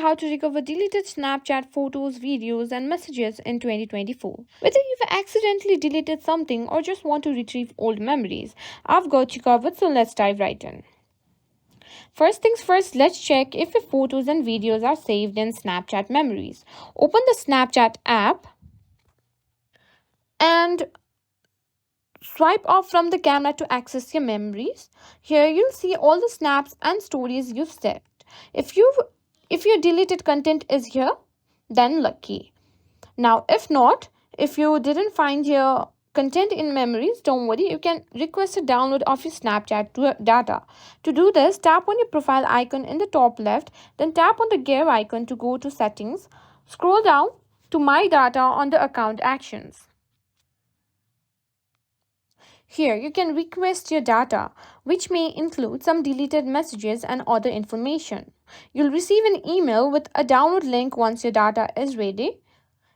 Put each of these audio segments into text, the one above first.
How to recover deleted Snapchat photos, videos, and messages in 2024. Whether you've accidentally deleted something or just want to retrieve old memories, I've got you covered, so let's dive right in. First things first, let's check if your photos and videos are saved in Snapchat memories. Open the Snapchat app and swipe off from the camera to access your memories. Here you'll see all the snaps and stories you've saved. If you if your deleted content is here, then lucky. Now, if not, if you didn't find your content in memories, don't worry, you can request a download of your Snapchat data. To do this, tap on your profile icon in the top left, then tap on the gear icon to go to settings. Scroll down to my data on the account actions. Here, you can request your data, which may include some deleted messages and other information. You'll receive an email with a download link once your data is ready.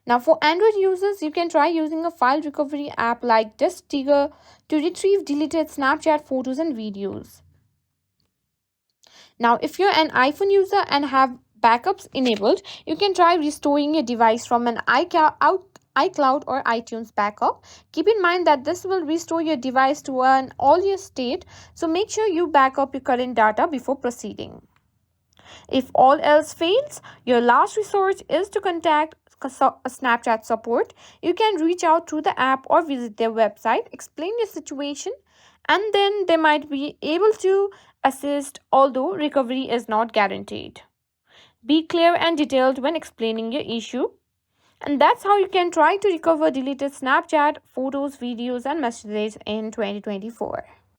Now, for Android users, you can try using a file recovery app like Disk Digger to retrieve deleted Snapchat photos and videos. Now, if you're an iPhone user and have backups enabled, you can try restoring your device from an iCloud or iTunes backup. Keep in mind that this will restore your device to an earlier state, so make sure you back up your current data before proceeding. If all else fails, your last resort is to contact Snapchat support. You can reach out through the app or visit their website, explain your situation, and then they might be able to assist, although recovery is not guaranteed. Be clear and detailed when explaining your issue. And that's how you can try to recover deleted Snapchat photos, videos, and messages in 2024.